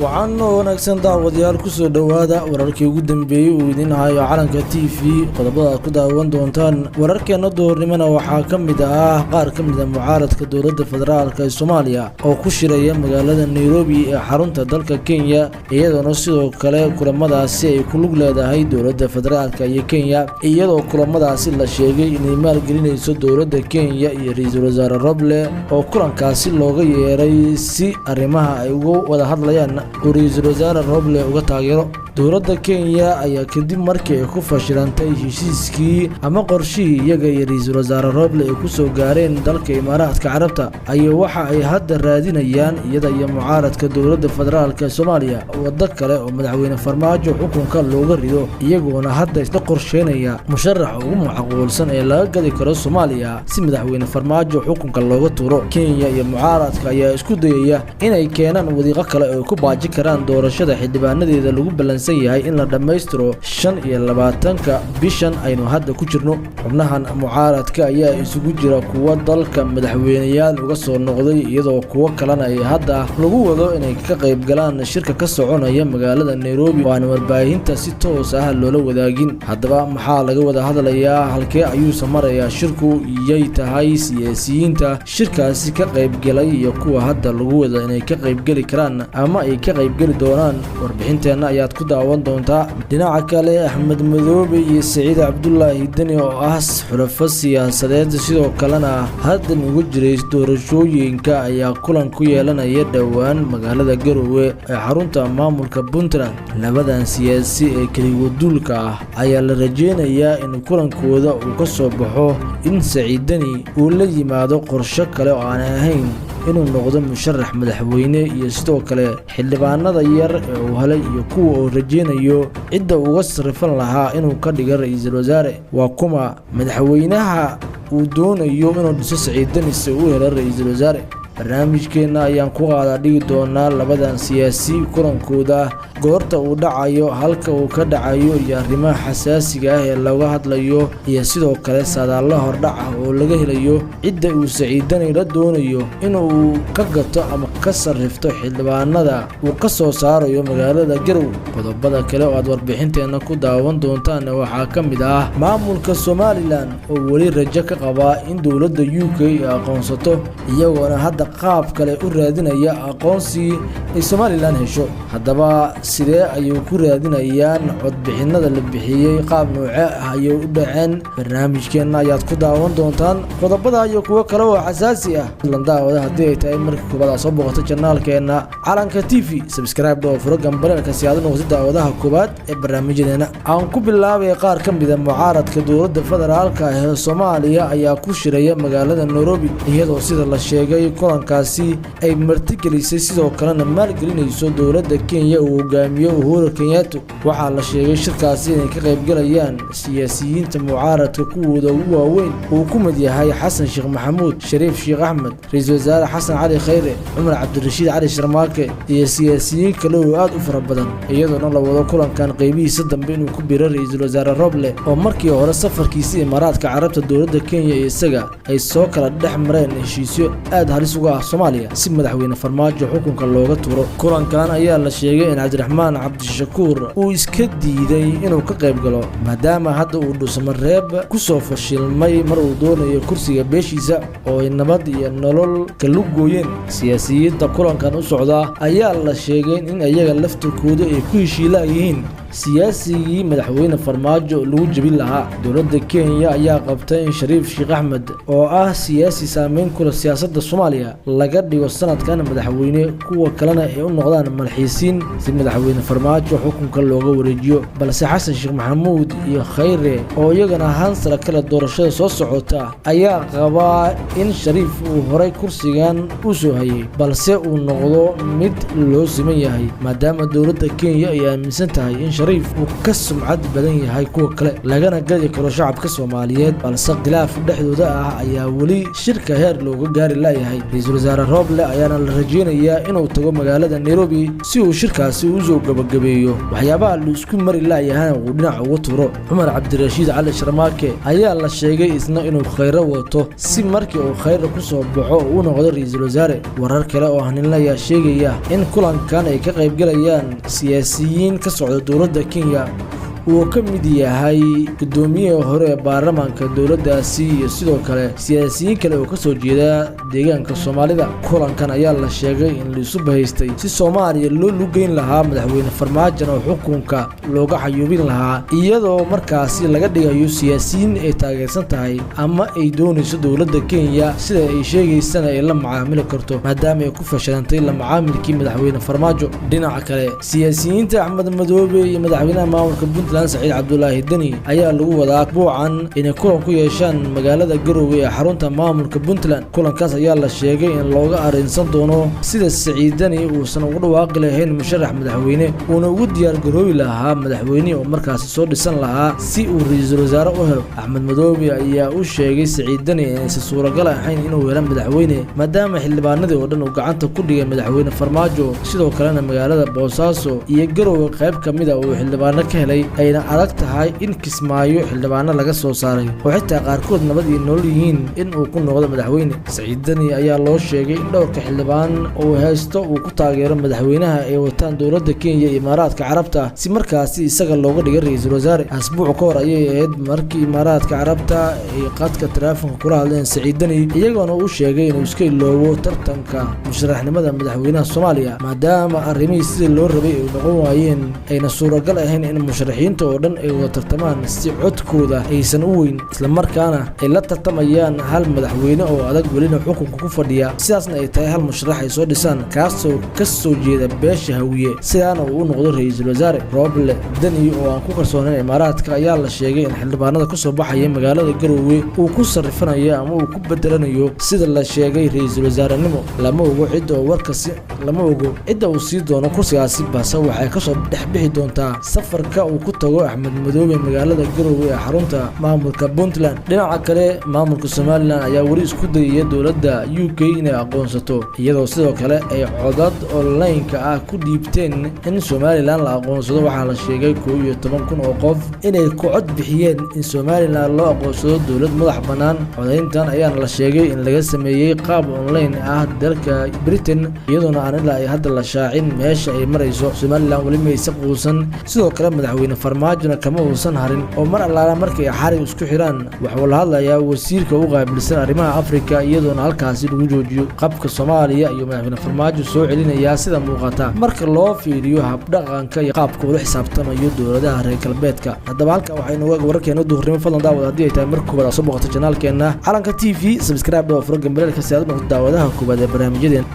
waxaan wanaagsan daawadayaal ku soo dhawaada wararkii ugu dambeeyay oo idin hayo calanka TV qodobada ku daawan doontaan wararkeena doornimada waxaa kamid ah qaar kamid ah mucaaradka dawladda federaalka ee Soomaaliya oo ku shiraya magaalada Nairobi ee xarunta dalka Kenya iyadoo sidoo kale kulamadaasi ay ku lug leedahay dawladda federaalka iyo Kenya iyadoo kulamadaasi la sheegay inay maalgelinayso dawladda Kenya iyo ra'iisul wasaare Roble oo kulankaasi looga yeeray si arrimaha ay uga wada hadlayaan ra'iisul wasaare Roble uga taageero dawladda Kenya ayaa kadib markii ay ku fashilantay heshiiskii ama qorshihii iyaga iyo ra'iisul wasaare Roble ay ku soo gaareen dalka Imaaraadka Carabta ayaa waxa ay hadda raadinayaan iyada iyo mucaaradka dawladda federaalka Soomaaliya wada kale oo madaxweyne Farmaajo xukunka looga rido iyagoona hadda isla qorsheynaya musharax ugu macquulsan ee laga gadi karo Soomaaliya si madaxweyne Farmaajo xukunka looga tuuro Kenya iyo mucaaradka ayaa isku dayaya inay keenaan wadiiqo kale oo ku baaji karaan doorashada xildhibaanadeeda lagu balansan yahay in la dhameystiro 25 bishan aynu hadda ku jirno xubnahan mucaaradka ayaa isugu jira kuwa dalka madaxweynayaal uga soo noqday iyadoo kuwa kalena ay hadda lagu wado inay ka qayb galaan shirka ka soconaya magaalada Nairobi oo aan warbaahinta si toos ah loola wadaagin haddaba maxaa laga wada hadlayaa halkee ayuu samarayaa shirku iyay tahay siyaasiyiinta shirkaasi ka qayb galay iyo kuwa hadda lagu wada inay ka qayb gali karaan ama ay ka qayb gali doonaan warbixinteena ayaad ku daawan doontaa dhinaca kale Axmed Madoobe iyo Saciid Cabdullaahi Dani oo ah xulafo siyaasadeed sidoo kalena hadda ugu jiray doorashooyinka ayaa kulan ku yeelanaya dhawaan magaalada Garowe ee xarunta maamulka Puntland labadan siyaasi ee kaligoodulka ah ayaa la rajeynayaa in kulankooda uu ka soo baxo in Saciid Dani uu la yimaado qorshe kale oo aan ahayn inuu noqdo musharax madaxweyne iyo sidoo kale xildhibaanada yar ee uu helay iyo kuwa uu rajeynayo cidda uga sarifan lahaa inuu ka dhigo ra'iisul wasaare waa kuma madaxweynaha uu doonayo inuu dhiso Saciid Dani si uu helo ra'iisul wasaare barnaamijkeena ayaan ku qaada dhigi doonaa labadan siyaasi kulankooda goorta uu dhacayo halka uu ka dhacayo iyo arrimaha xasaasiga ah ee laga hadlayo iyo sidoo kale saadaalo hordhac ah oo laga helayo cidda uu Saciid Dani la doonayo inuu ka gato ama ka sarifto xildhibaanada uu ka soo saarayo magaalada Garowe qodobada kale oo aad warbixinteena ku daawan doontaan waxaa kamid ah maamulka Somaliland oo wali rajo ka qaba in dawladda UK ay aqoonsato iyagoona hadda qaab kale u raadinaya aqoonsi ay Somaliland hesho haddaba sidee ayuu ku raadinayaan codbixinada la bixiyay qaab nooce ah ayuu u dhaceen barnaamijkeena ayaad ku daawan doontaan qodobada iyo kuwa kale oo xasaasi ah landaawada haddii ay tahay markii kubada soo boqoto channelkeena calanka TV subscribe oo furo gambalka si aad u noqoto daawadaha koobaad ee barnaamijyadeena aan ku bilaabay qaar ka mid ah mucaaradka dawladda federaalka ee Soomaaliya ayaa ku shiraya magaalada Nairobi iyadoo sida la sheegay kulankaasi ay martigelisay sidoo kalena maalgelinayso dawladda Kenya oo hogaamiyo Uhuru Kenyatta waxaa la sheegay shirkaasi inay ka qayb galayaan siyaasiyiinta mucaaradka kuwooda ugu waaweyn oo ku mid yahay Xasan Sheekh Maxamuud Shariif Sheekh Axmed ra'iisul wasaare Xasan Cali Khayre Umar Cabdirashiid Cali Sharmaake iyo siyaasiyiin kale oo aad u fara badan iyadoo la wado kulankan qaybihiisa dambe inuu ku biiro ra'iisul wasaare Roble oo markii hore safarkiisa Imaaraadka Carabta dawladda Kenya iyo isaga ay soo kala dhex mareen heshiisyo aad halis uga ah Soomaaliya si madaxweyne Farmaajo xukunka looga tuuro kulankan ayaa la sheegay in Cabdiraxmaan Cabdishakuur uu iska diiday inuu ka qayb galo maadaama hadda uu Dhuusamareeb ku soo fashilmay mar uu doonayo kursiga beeshiisa oo ay nabad iyo nolol ka lug gooyeen siyaasiyiinta kulankan u socda ayaa la sheegay in ayaga laftirkooda ay ku heshiilayeen siyaasigii madaxweyne Farmaajo lagu jabin lahaa dawladda Kenya ayaa qabtay in Shariif Sheekh Axmed oo ah siyaasi saameyn ku leh siyaasadda Soomaaliya laga dhigo sanadkan madaxweyne kuwa kalena ay u noqdaan malxiisiin si madaxweyne Farmaajo xukunka looga wareejiyo balse Xasan Sheekh Maxamuud iyo Khayre oo iyagana hansala kala doorashada soo socota ayaa qaba in Shariif uu horay kursigan u soo hayay balse uu noqdo mid loo siman yahay maadaama dawladda Kenya ay aaminsan tahay in Shariif uu ka sumcad badan yahay kuwa kale lagana gadi karo shacabka Soomaaliyeed balse khilaaf dhexdooda ah ayaa wali shirka heer looga gaari layahay ra'iisul wasaare Roble ayaana la rajeynayaa inuu tago magaalada Nairobi si uu shirkaasi u soo gabagabeeyo waxyaabaha la isku mari layahay uu dhinac ugu turo Cumar Cabdirashiid Cali Sharmaake ayaa la sheegay isna inuu khayr wato si markii uu khayr ku soo baxo uu noqdo ra'iisul wasaare warar kale oo hanila ayaa sheegaya in kulankan ay ka qayb galayaan siyaasiyiin ka socda dowladda Kenya uu ka mid yahay gudoomiyaha hore ee baarlamaanka dowladdaasi iyo sidoo kale siyaasiyiin kale oo ka soo jeeda deegaanka Soomaalida kulankan ayaa la sheegay in la isu bahaystay si Soomaaliya loo lugeyn lahaa madaxweyne Farmaajo oo xukunka looga xayuubin lahaa iyadoo markaasi laga dhigayo siyaasiyiin ay taageersan tahay ama ay doonayso dowladda Kenya sida ay sheegaysana ay la macaamili karto maadaama ay ku fashilantay la macaamilkii madaxweyne Farmaajo dhinaca kale siyaasiyiinta Axmed Madoobe iyo madaxweynaha maamulka Puntland Saciid Cabdullaahi Dani ayaa lagu wadaa buucan inay kulan ku yeeshaan magaalada Garowe ee xarunta maamulka Puntland kulankaas ayaa la sheegay in looga arinsan doono sida Saciid Dani uusan ugu dhawaaqi lahayn musharax madaxweyne uuna ugu diyaar garoobi lahaa madaxweyne oo markaas soo dhisan lahaa si uu ra'iisul wasaare u helo Axmed Madoobe ayaa u sheegay Saciid Dani in si suuragal ahayn inuu helo madaxweyne maadaama xildhibaanadii oo dhan uu gacanta ku dhigay madaxweyne Farmaajo sidoo kalena magaalada Boosaaso iyo Garowe qayb kamid ah uu xildhibaano ka helay ayna adag tahay in Kismaayo xildhibaano laga soo saaray oo xitaa qaarkood nabad iyo nolol yihiin in uu ku noqdo madaxweyne Saciid Dani ayaa loo sheegay in dhowrka xildhibaan oo haysto uu ku taageero madaxweynaha ee wataan dowladda Kenya iyo Imaaraadka Carabta si markaasi isaga looga dhigay ra'iisul wasaare asbuuc ka hor ayay ahayd markii Imaaraadka Carabta ay qadka taleefanka kula hadleen Saciid Dani iyagoona uu sheegay inuu iska iloobo tartanka musharaxnimada madaxweynaha Soomaaliya maadaama arrimihiisa sidii loo rabay ay noqon waayeen ayna suuragal ahayn in musharaxiinta oo dhan ay wada tartamaan si codkooda aysan u weyn isla markaana ay la tartamayaan hal madaxweyne oo adag welina xukunka ku fadhiya sidaasna ay tahay hal musharax ay soo dhisaan kaasoo ka soo jeeda beesha Hawiye sidaana uu u noqdo ra'iisul wasaare Roble Dani oo aan ku kalsoonayn Imaaraadka ayaa la sheegay in xildhibaanada ku soo baxaya magaalada Garowe uu ku sarifanayo ama uu ku bedelanayo sida la sheegay ra'iisul wasaarenimo lama ogo cidda uu sii doono kursigaasi balse waxay ka soo dhexbixi doontaa safarka uu ku tago Axmed Madoobe magaalada Garowe ee xarunta maamulka Puntland dhinaca kale maamulka Somaliland ayaa wali isku dayay dowladda UK inay aqoonsato iyadoo sidoo kale ay codad online-ka ah ku dhiibteen in Somaliland la aqoonsado waxaa la sheegay 11,000 oo qof inay ku cod bixiyeen in Somaliland loo aqoonsado dowlad madax bannaan codayntan ayaana la sheegay in laga sameeyay qaab online ah dalka Britain iyadoona aan ilaa ay hadda la shaacin meesha ay marayso Somaliland wali ma aysan quusan sidoo kale madaxweyne Farmaajo kama uusan harin oo mar allaala markay xarig isku xiraan waxa la hadlayaa wasiirka u qaabilsan arrimaha Afrika iyadoona halkaasi lagu joojiyo qabka Soomaaliya iyo madaxweyne Farmaajo soo celinaya sida muuqata marka loo fiiriyo hab dhaqanka iyo qaabka uu xisaabtamayo dowladaha reer galbeedka haddaba halka waxaynu wararkeena duhurnimo fadlan daawada haddii ay tahay marka koobaad soo booqato channelkeena Calanka TV subscribe oo furo gambalelka si aad u noqoto daawadaha koobaad ee barnaamijyadeena